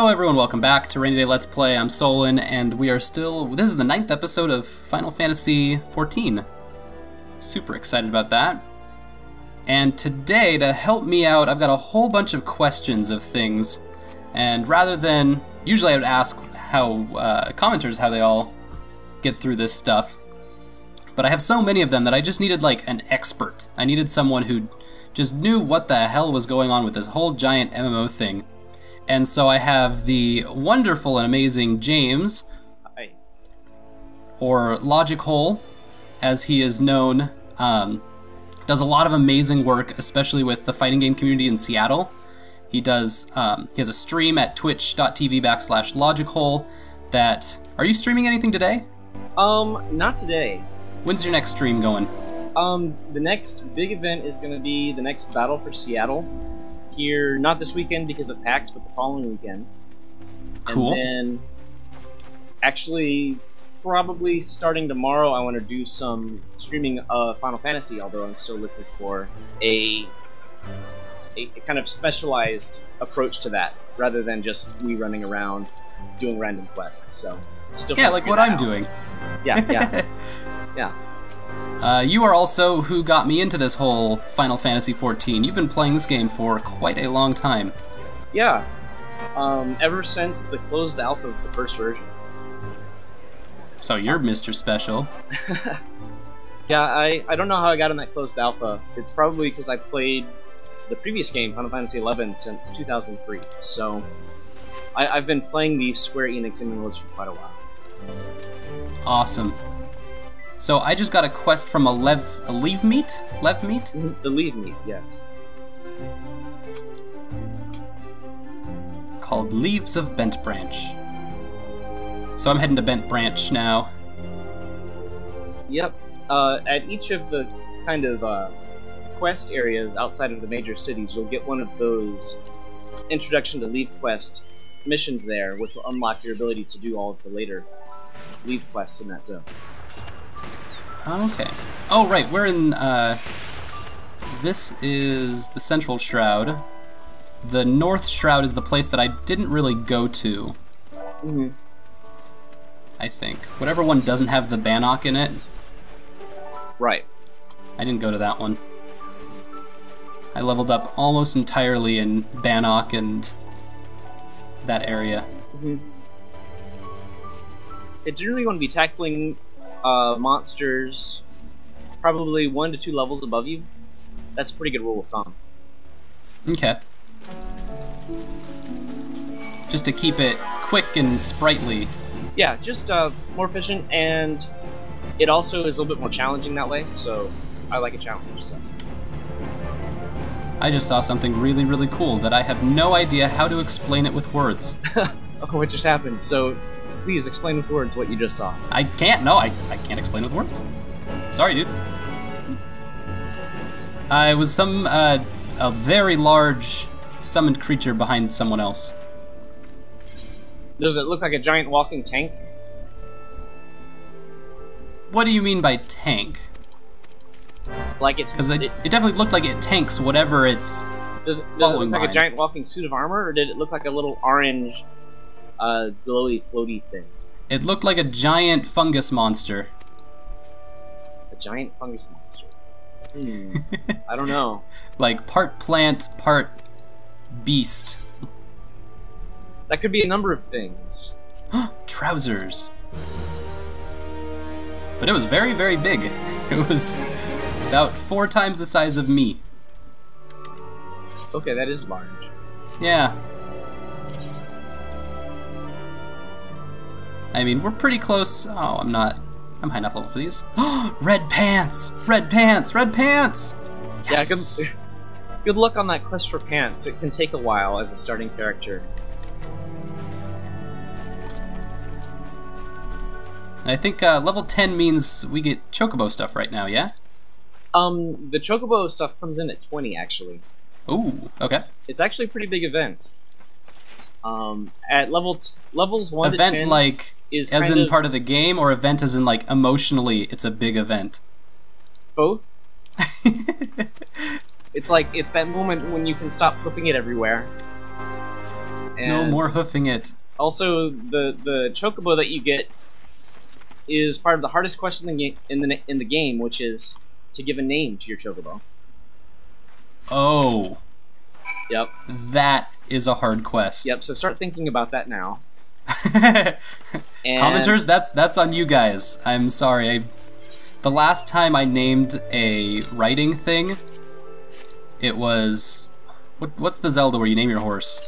Hello everyone, welcome back to Rainy Day Let's Play. I'm Solon, and we are still... This is the 9th episode of Final Fantasy XIV. Super excited about that. And today, to help me out, I've got a whole bunch of questions of things. And rather than... Usually I would ask how commenters, how they all get through this stuff. But I have so many of them that I just needed, like, an expert. I needed someone who just knew what the hell was going on with this whole giant MMO thing. And so I have the wonderful and amazing James, Hi. Or Logichole, as he is known, does a lot of amazing work, especially with the fighting game community in Seattle. He has a stream at twitch.tv/Logichole that... Are you streaming anything today? Not today. When's your next stream going? The next big event is going to be the next Battle for Seattle. Here, not this weekend because of PAX, but the following weekend. Cool. And then, actually, probably starting tomorrow, I want to do some streaming of Final Fantasy, although I'm still looking for a kind of specialized approach to that, rather than just me running around doing random quests. So, still yeah, like what I'm doing. Yeah. Yeah. You are also who got me into this whole Final Fantasy XIV. You've been playing this game for quite a long time. Yeah. Ever since the closed alpha of the first version. So you're Mr. Special. Yeah, I don't know how I got in that closed alpha. It's probably because I played the previous game, Final Fantasy XI, since 2003. So I've been playing these Square Enix MMOs for quite a while. Awesome. So I just got a quest from a Leave Meet? Lev Meet? The Leave Meet, yes. Called Leaves of Bent Branch. So I'm heading to Bent Branch now. Yep. At each of the kind of quest areas outside of the major cities, you'll get one of those Introduction to Leave Quest missions there, which will unlock your ability to do all of the later Leave quests in that zone. Okay. Oh, right, we're in, this is the Central Shroud. The North Shroud is the place that I didn't really go to. Mm-hmm. I think. Whatever one doesn't have the Bannock in it. Right. I didn't go to that one. I leveled up almost entirely in Bannock and that area. Mm-hmm. It's generally going to be tackling monsters probably 1 to 2 levels above you. That's a pretty good rule of thumb. Okay. Just to keep it quick and sprightly. Yeah, just more efficient, and it also is a little bit more challenging that way, so I like a challenge. So. I just saw something really, really cool that I have no idea how to explain it with words. Oh, what just happened? So, please explain with words what you just saw. I can't, no, I can't explain with words. Sorry, dude. It was some, a very large summoned creature behind someone else. Does it look like a giant walking tank? What do you mean by tank? Like it's... Because it definitely looked like it tanks whatever it's Does it following look like behind. a giant walking suit of armor, or did it look like a little orange, glowy, floaty thing? It looked like a giant fungus monster. A giant fungus monster. I don't know. Like part plant, part beast. That could be a number of things. Trousers. But it was very, very big. It was about 4 times the size of me. Okay, that is large. Yeah. I mean, we're pretty close. Oh, I'm not. I'm high enough level for these. Red pants! Red pants! Red pants! Yes! Yeah, good luck on that quest for pants. It can take a while as a starting character. I think level 10 means we get Chocobo stuff right now, yeah? The Chocobo stuff comes in at 20, actually. Ooh, okay. It's actually a pretty big event. At levels 1 to 10... Event like, is as kind in of part of the game, or event as in like emotionally it's a big event? both. It's like, it's that moment when you can stop flipping it everywhere. No more hoofing it. Also, the chocobo that you get is part of the hardest quest in the game, which is to give a name to your chocobo. Oh. Yep. That is a hard quest. Yep. So start thinking about that now. Commenters, that's on you guys. I'm sorry. The last time I named a writing thing, it was what's the Zelda where you name your horse?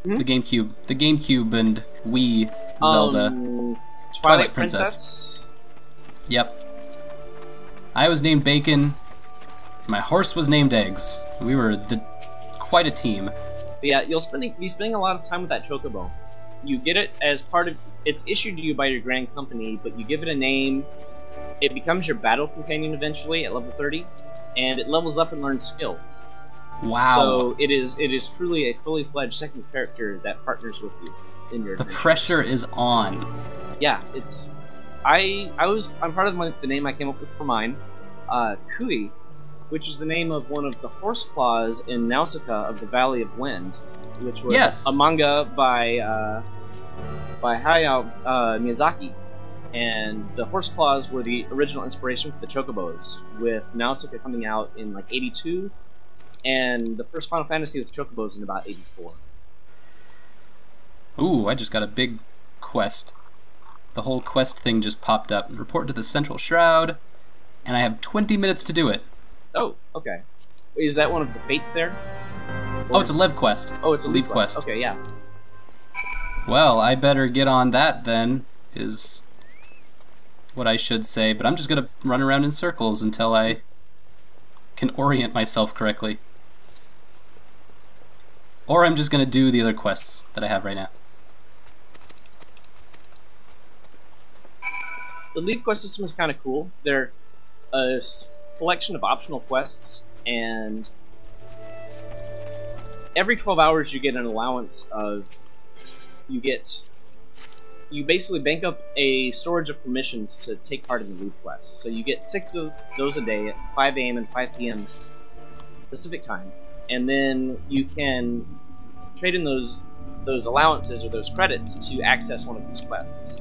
It's the GameCube. The GameCube and Wii Zelda. Twilight Princess. Yep. I was named Bacon. My horse was named Eggs. We were quite a team. But yeah, you'll be spending a lot of time with that chocobo. You get it as part of... It's issued to you by your grand company, but you give it a name. It becomes your battle companion eventually at level 30, and it levels up and learns skills. Wow. So it is truly a fully fledged second character that partners with you in your adventure. The pressure is on. Yeah, it's... I'm part of the name I came up with for mine, Kui, which is the name of one of the horse claws in Nausicaa of the Valley of Wind, which was a manga by Hayao Miyazaki. And the horse claws were the original inspiration for the chocobos, with Nausicaa coming out in like 82, and the first Final Fantasy with chocobos in about 84. Ooh, I just got a big quest. The whole quest thing just popped up. Report to the Central Shroud, and I have 20 minutes to do it. Oh, okay. Is that one of the fates there? Oh, it's a Lev quest. Oh, it's a Leave quest. Okay, yeah. Well, I better get on that then, is what I should say, but I'm just gonna run around in circles until I can orient myself correctly. Or I'm just gonna do the other quests that I have right now. The lead quest system is kind of cool. They're a collection of optional quests, and every 12 hours you get an allowance of... You basically bank up a storage of permissions to take part in the lead quest. So you get 6 of those a day at 5 a.m. and 5 p.m. Pacific time. And then you can trade in those allowances or those credits to access one of these quests.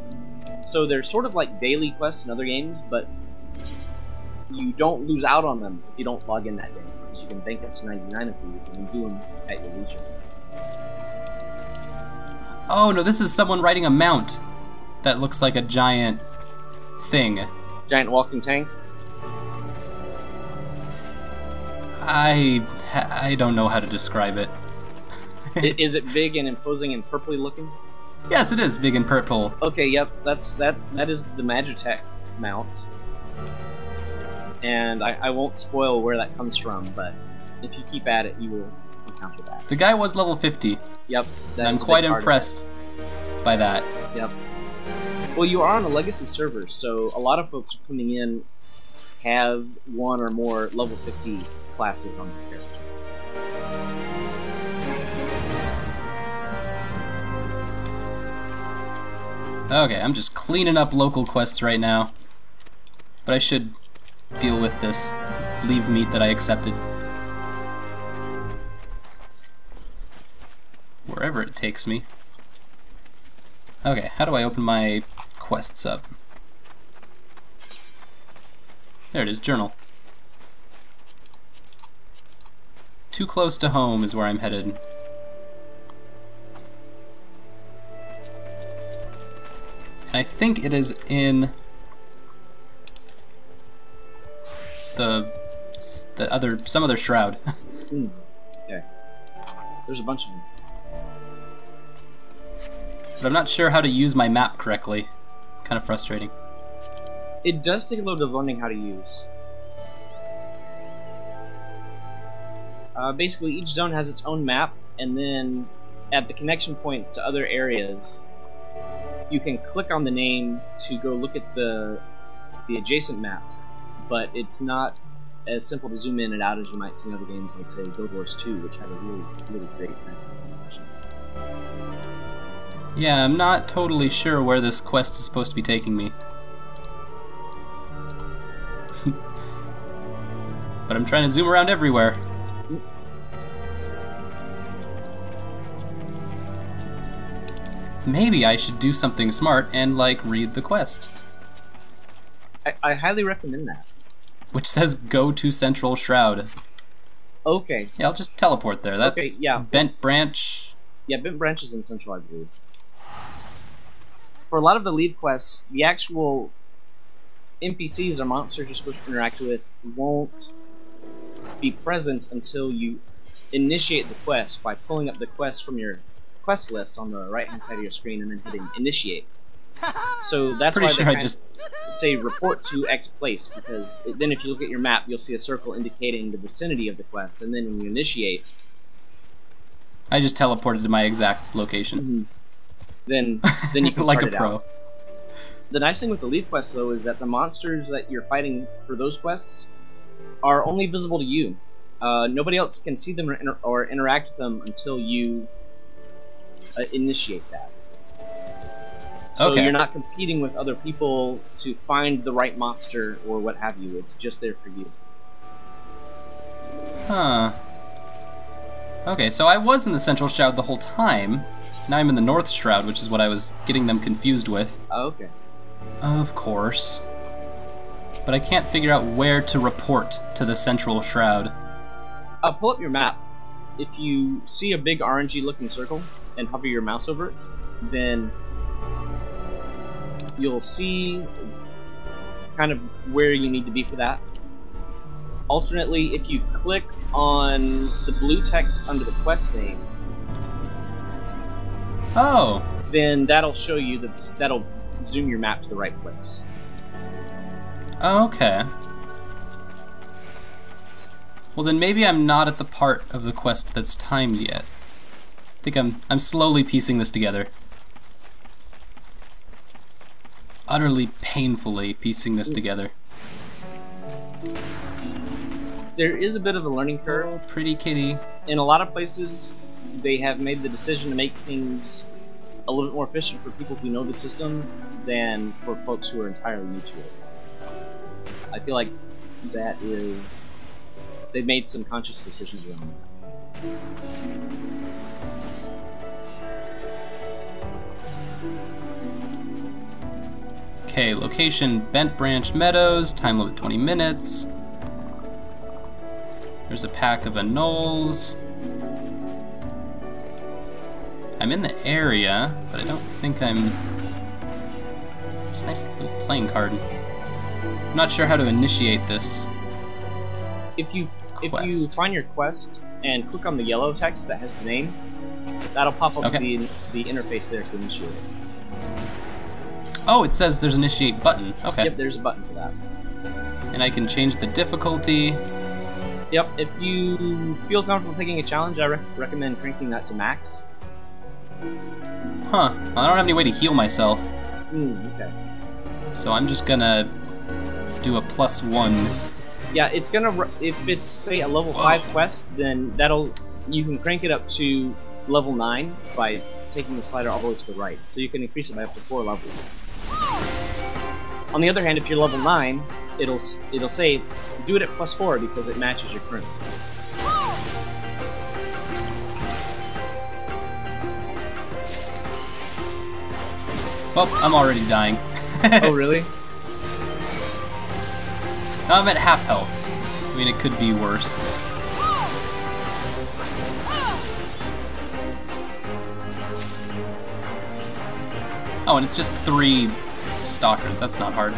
So they're sort of like daily quests in other games, but you don't lose out on them if you don't log in that day, because you can bank up to 99 of these and then do them at your leisure. Oh no, this is someone riding a mount that looks like a giant thing. Giant walking tank? I don't know how to describe it. Is it big and imposing and purpley looking? Yes, it is big and purple. Okay, yep, that is the Magitech mount. And I won't spoil where that comes from, but if you keep at it, you will encounter that. The guy was level 50. Yep. I'm quite impressed by that. Yep. Well, you are on a legacy server, so a lot of folks coming in have one or more level 50 classes on their character. Okay, I'm just cleaning up local quests right now. But I should deal with this leave meat that I accepted. Wherever it takes me. Okay, how do I open my quests up? There it is, journal. Too close to home is where I'm headed. And I think it is in some other shroud. Okay. There's a bunch of them. But I'm not sure how to use my map correctly. Kind of frustrating. It does take a little bit of learning how to use. Basically, each zone has its own map, and then at the connection points to other areas, you can click on the name to go look at the adjacent map. But it's not as simple to zoom in and out as you might see in other games like, say, Guild Wars 2, which had a really, really great map information. Yeah, I'm not totally sure where this quest is supposed to be taking me. But I'm trying to zoom around everywhere. maybe I should do something smart and, like, read the quest. I highly recommend that. Which says go to Central Shroud. Okay. Yeah, I'll just teleport there. That's okay, yeah. Bent Branch. Yeah, Bent Branch is in Central, I believe. For a lot of the lead quests, the actual NPCs or monsters you're supposed to interact with won't be present until you initiate the quest by pulling up the quest from your quest list on the right-hand side of your screen and then hitting initiate. So that's Pretty why sure they I just say report to X place, because then if you look at your map, you'll see a circle indicating the vicinity of the quest, and then when you initiate, I just teleported to my exact location. then you can like start a it pro. out. The nice thing with the lead quest, though, is that the monsters that you're fighting for those quests are only visible to you. Nobody else can see them or interact with them until you initiate that. So Okay. you're not competing with other people to find the right monster or what have you. It's just there for you. Huh. Okay, so I was in the Central Shroud the whole time. Now I'm in the North Shroud, which is what I was getting them confused with. Oh, okay. Of course. But I can't figure out where to report to the Central Shroud. Pull up your map. If you see a big orangey-looking circle and hover your mouse over it, then you'll see kind of where you need to be for that. Alternately, if you click on the blue text under the quest name, then that'll show you that'll zoom your map to the right place. Okay. Well, then maybe I'm not at the part of the quest that's timed yet. I think I'm slowly piecing this together. Utterly painfully piecing this together. There is a bit of a learning curve. Oh, pretty kitty. In a lot of places, they have made the decision to make things a little bit more efficient for people who know the system than for folks who are entirely new to it. I feel like that is... they've made some conscious decisions around that. Okay, location Bent Branch Meadows, time limit 20 minutes. There's a pack of anoles. I'm in the area, but I don't think I'm... It's a nice little playing card. I'm not sure how to initiate this If you quest. find your quest and click on the yellow text that has the name, that'll pop up the interface there to initiate it. Oh, it says there's an initiate button. Okay. Yep, there's a button for that. And I can change the difficulty. Yep, if you feel comfortable taking a challenge, I recommend cranking that to max. Huh. Well, I don't have any way to heal myself. Okay. So I'm just gonna do a +1. Yeah, it's gonna... if it's, say, a level 5 quest, then you can crank it up to level 9 by taking the slider all the way to the right. So you can increase it by up to 4 levels. On the other hand, if you're level 9, it'll say do it at +4 because it matches your current. Well, I'm already dying. Oh, really? No, I'm at half health. I mean, it could be worse. Oh, and it's just 3 stalkers. That's not hard.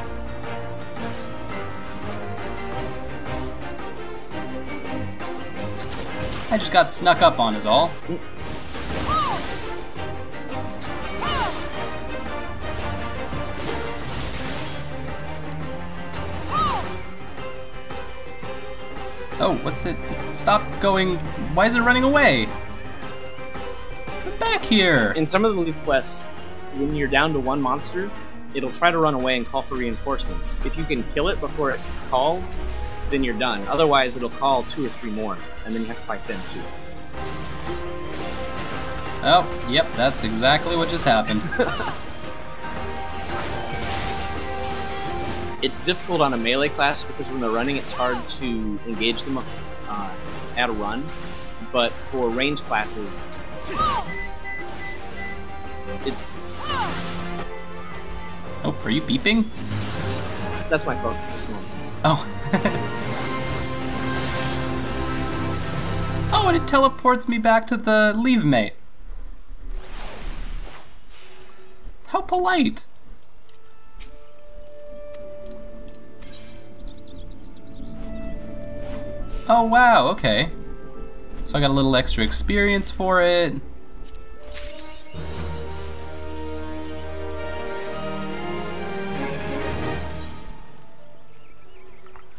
I just got snuck up on is all. Oh, what's it? Stop going. Why is it running away? Come back here. In some of the lead quests, when you're down to 1 monster, it'll try to run away and call for reinforcements. If you can kill it before it calls, then you're done. Otherwise, it'll call 2 or 3 more, and then you have to fight them too. Oh, yep, that's exactly what just happened. It's difficult on a melee class because when they're running, it's hard to engage them at a run. But for range classes, Oh, are you beeping? That's my phone. Just a moment. Oh. Oh, and it teleports me back to the leave mate. How polite. Oh, wow, okay. So I got a little extra experience for it.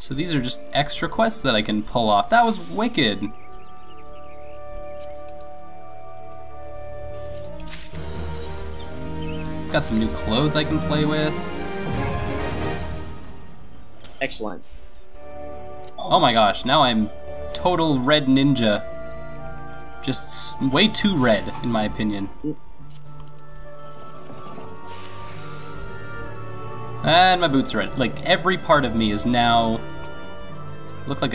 So these are just extra quests that I can pull off. That was wicked. Got some new clothes I can play with. Excellent. Oh my gosh, now I'm total red ninja. Just way too red, in my opinion. And my boots are red. Like, every part of me is now... look like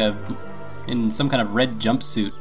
in some kind of red jumpsuit.